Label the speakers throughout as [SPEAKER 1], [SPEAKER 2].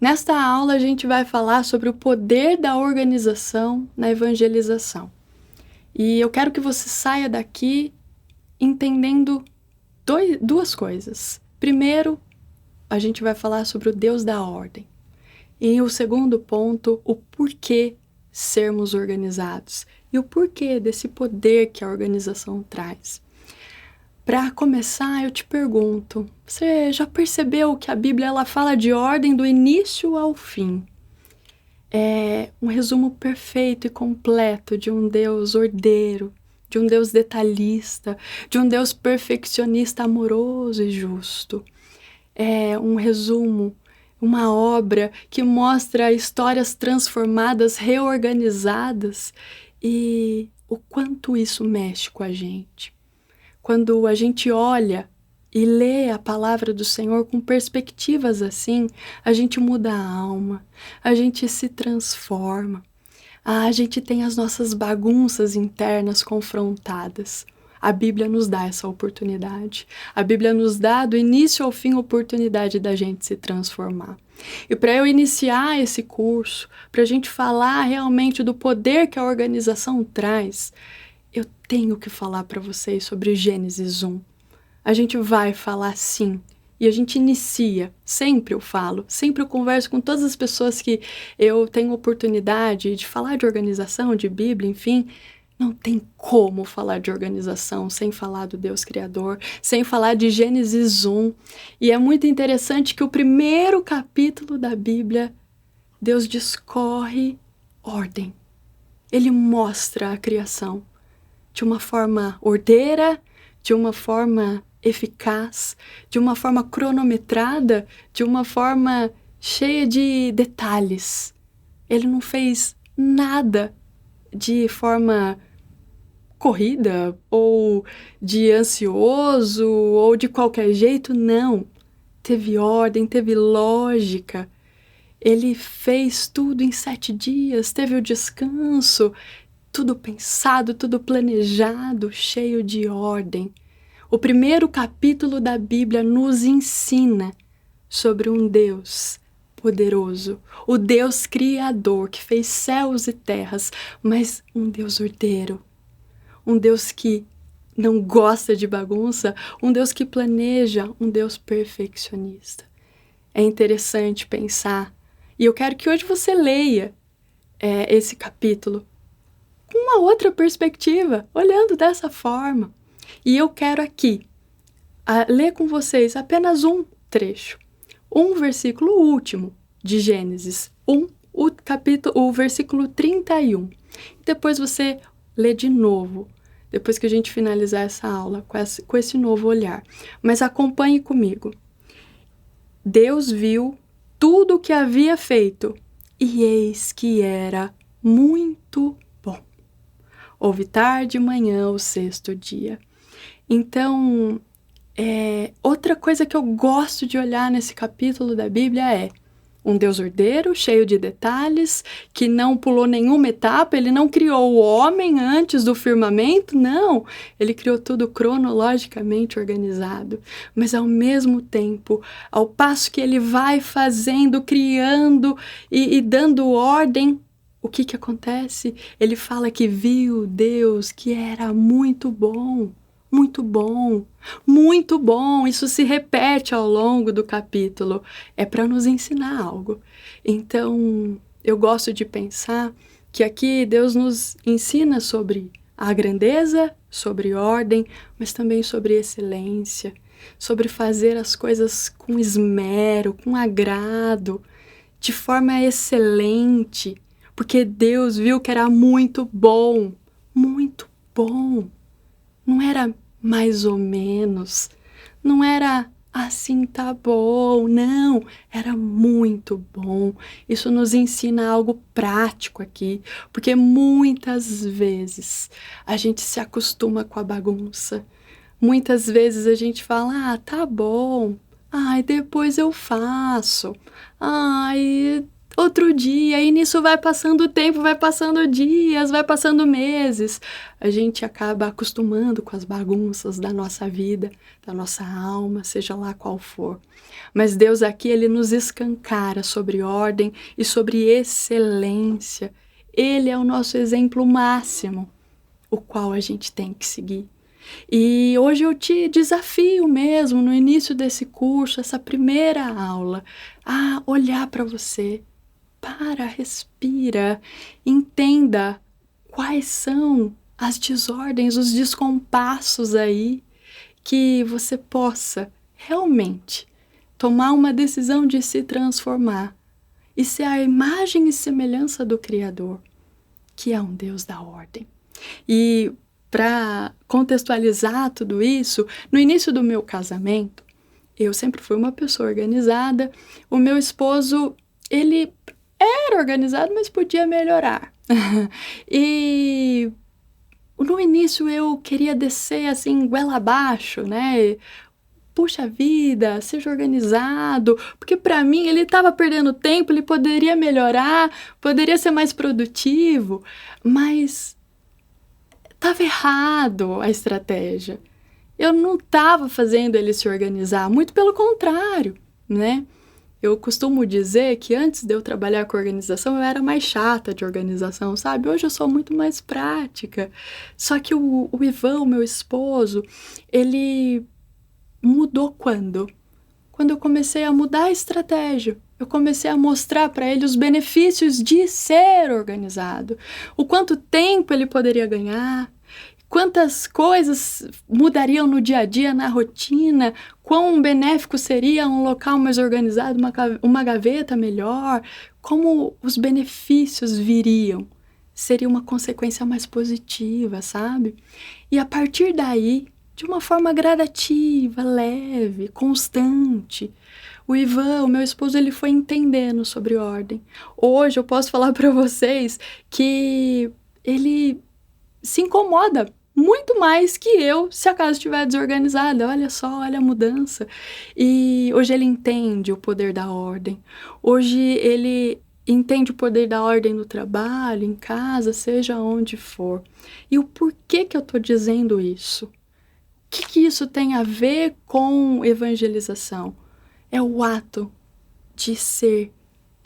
[SPEAKER 1] Nesta aula, a gente vai falar sobre o poder da organização na evangelização. E eu quero que você saia daqui entendendo duas coisas. Primeiro, a gente vai falar sobre o Deus da ordem. E o segundo ponto, o porquê sermos organizados e o porquê desse poder que a organização traz. Para começar, eu te pergunto, você já percebeu que a Bíblia ela fala de ordem do início ao fim? É um resumo perfeito e completo de um Deus ordeiro, de um Deus detalhista, de um Deus perfeccionista, amoroso e justo. É um resumo, uma obra que mostra histórias transformadas, reorganizadas e o quanto isso mexe com a gente. Quando a gente olha e lê a palavra do Senhor com perspectivas assim, a gente muda a alma, a gente se transforma, a gente tem as nossas bagunças internas confrontadas. A Bíblia nos dá essa oportunidade. A Bíblia nos dá, do início ao fim, a oportunidade da gente se transformar. E para eu iniciar esse curso, para a gente falar realmente do poder que a organização traz, eu tenho que falar para vocês sobre Gênesis 1. A gente vai falar sim. E a gente inicia, sempre eu falo, sempre eu converso com todas as pessoas que eu tenho oportunidade de falar de organização, de Bíblia, enfim. Não tem como falar de organização sem falar do Deus Criador, sem falar de Gênesis 1. E é muito interessante que o primeiro capítulo da Bíblia, Deus discorre ordem. Ele mostra a criação de uma forma ordeira, de uma forma eficaz, de uma forma cronometrada, de uma forma cheia de detalhes. Ele não fez nada de forma corrida, ou de ansioso, ou de qualquer jeito, não. Teve ordem, teve lógica. Ele fez tudo em 7 dias, teve o descanso, tudo pensado, tudo planejado, cheio de ordem. O primeiro capítulo da Bíblia nos ensina sobre um Deus poderoso, o Deus criador que fez céus e terras, mas um Deus ordeiro, um Deus que não gosta de bagunça, um Deus que planeja, um Deus perfeccionista. É interessante pensar, e eu quero que hoje você leia esse capítulo com uma outra perspectiva, olhando dessa forma. E eu quero aqui ler com vocês apenas um trecho, um versículo último de Gênesis 1, o versículo 31. Depois você lê de novo, depois que a gente finalizar essa aula, com esse novo olhar. Mas acompanhe comigo. Deus viu tudo o que havia feito, e eis que era muito bom. Houve tarde e manhã o 6º dia. Então, outra coisa que eu gosto de olhar nesse capítulo da Bíblia é um Deus ordeiro, cheio de detalhes, que não pulou nenhuma etapa, ele não criou o homem antes do firmamento, não. Ele criou tudo cronologicamente organizado. Mas ao mesmo tempo, ao passo que ele vai fazendo, criando e dando ordem, o que acontece? Ele fala que viu Deus que era muito bom. Muito bom, muito bom. Isso se repete ao longo do capítulo. É para nos ensinar algo. Então, eu gosto de pensar que aqui Deus nos ensina sobre a grandeza, sobre ordem, mas também sobre excelência, sobre fazer as coisas com esmero, com agrado, de forma excelente, porque Deus viu que era muito bom, muito bom. Não era mais ou menos, não era assim tá bom, não, era muito bom. Isso nos ensina algo prático aqui, porque muitas vezes a gente se acostuma com a bagunça. Muitas vezes a gente fala, tá bom, ai, depois eu faço, ai, outro dia, e nisso vai passando o tempo, vai passando dias, vai passando meses. A gente acaba acostumando com as bagunças da nossa vida, da nossa alma, seja lá qual for. Mas Deus aqui, Ele nos escancara sobre ordem e sobre excelência. Ele é o nosso exemplo máximo, o qual a gente tem que seguir. E hoje eu te desafio mesmo, no início desse curso, essa primeira aula, a olhar para você. Para, respira, entenda quais são as desordens, os descompassos aí, que você possa realmente tomar uma decisão de se transformar e ser a imagem e semelhança do Criador, que é um Deus da ordem. E para contextualizar tudo isso, no início do meu casamento, eu sempre fui uma pessoa organizada. O meu esposo, ele era organizado, mas podia melhorar. E no início eu queria descer assim, goela abaixo, né? Puxa vida, seja organizado, porque para mim ele estava perdendo tempo, ele poderia melhorar, poderia ser mais produtivo, mas estava errado a estratégia. Eu não estava fazendo ele se organizar, muito pelo contrário, né? Eu costumo dizer que antes de eu trabalhar com organização, eu era mais chata de organização, sabe? Hoje eu sou muito mais prática. Só que o Ivan, o meu esposo, ele mudou quando? Quando eu comecei a mudar a estratégia. Eu comecei a mostrar para ele os benefícios de ser organizado. O quanto tempo ele poderia ganhar, quantas coisas mudariam no dia a dia, na rotina, quão benéfico seria um local mais organizado, uma gaveta melhor, como os benefícios viriam. Seria uma consequência mais positiva, sabe? E a partir daí, de uma forma gradativa, leve, constante, o Ivan, o meu esposo, ele foi entendendo sobre ordem. Hoje eu posso falar para vocês que ele se incomoda muito mais que eu, se a casa estiver desorganizada. Olha só, olha a mudança. E hoje ele entende o poder da ordem. Hoje ele entende o poder da ordem no trabalho, em casa, seja onde for. E o porquê que eu estou dizendo isso? O que isso tem a ver com evangelização? É o ato de ser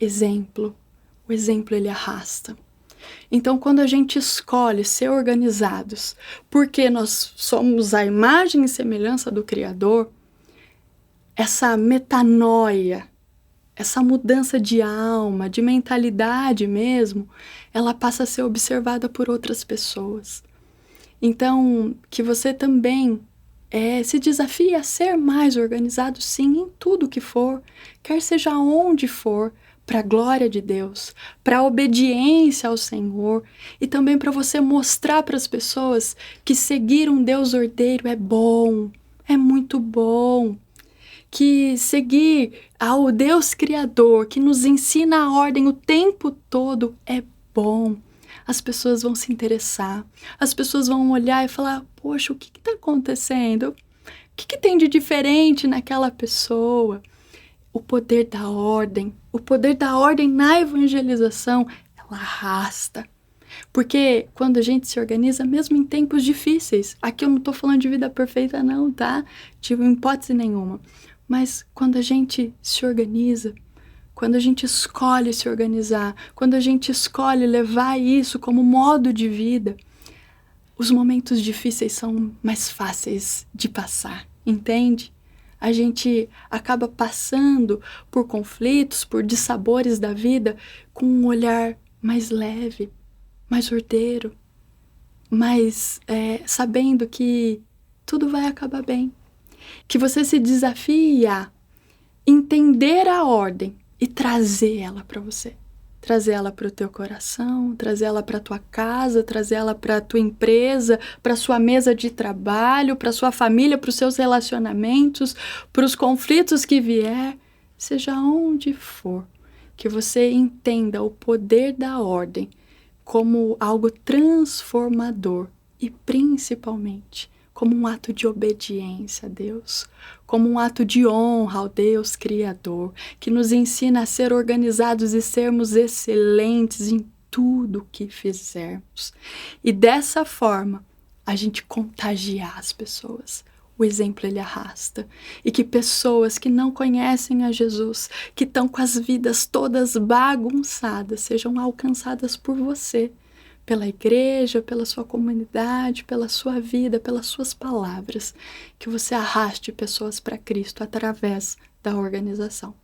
[SPEAKER 1] exemplo. O exemplo, ele arrasta. Então, quando a gente escolhe ser organizados, porque nós somos a imagem e semelhança do Criador, essa metanoia, essa mudança de alma, de mentalidade mesmo, ela passa a ser observada por outras pessoas. Então, que você também se desafie a ser mais organizado, sim, em tudo que for, quer seja onde for, para a glória de Deus, para a obediência ao Senhor e também para você mostrar para as pessoas que seguir um Deus ordeiro é bom, é muito bom. Que seguir ao Deus Criador, que nos ensina a ordem o tempo todo, é bom. As pessoas vão se interessar, as pessoas vão olhar e falar, poxa, o que está acontecendo? O que tem de diferente naquela pessoa? O poder da ordem na evangelização, ela arrasta. Porque quando a gente se organiza, mesmo em tempos difíceis, aqui eu não estou falando de vida perfeita não, tá? De hipótese nenhuma. Mas quando a gente se organiza, quando a gente escolhe se organizar, quando a gente escolhe levar isso como modo de vida, os momentos difíceis são mais fáceis de passar, entende? A gente acaba passando por conflitos, por dissabores da vida com um olhar mais leve, mais ordeiro, mais sabendo que tudo vai acabar bem. Que você se desafie a entender a ordem e trazer ela para você. Trazer ela para o teu coração, trazer ela para a tua casa, trazer ela para a tua empresa, para a sua mesa de trabalho, para a sua família, para os seus relacionamentos, para os conflitos que vier, seja onde for, que você entenda o poder da ordem como algo transformador e, principalmente, como um ato de obediência a Deus, como um ato de honra ao Deus Criador, que nos ensina a ser organizados e sermos excelentes em tudo o que fizermos. E dessa forma, a gente contagiar as pessoas. O exemplo ele arrasta. E que pessoas que não conhecem a Jesus, que estão com as vidas todas bagunçadas, sejam alcançadas por você, pela igreja, pela sua comunidade, pela sua vida, pelas suas palavras. Que você arraste pessoas para Cristo através da organização.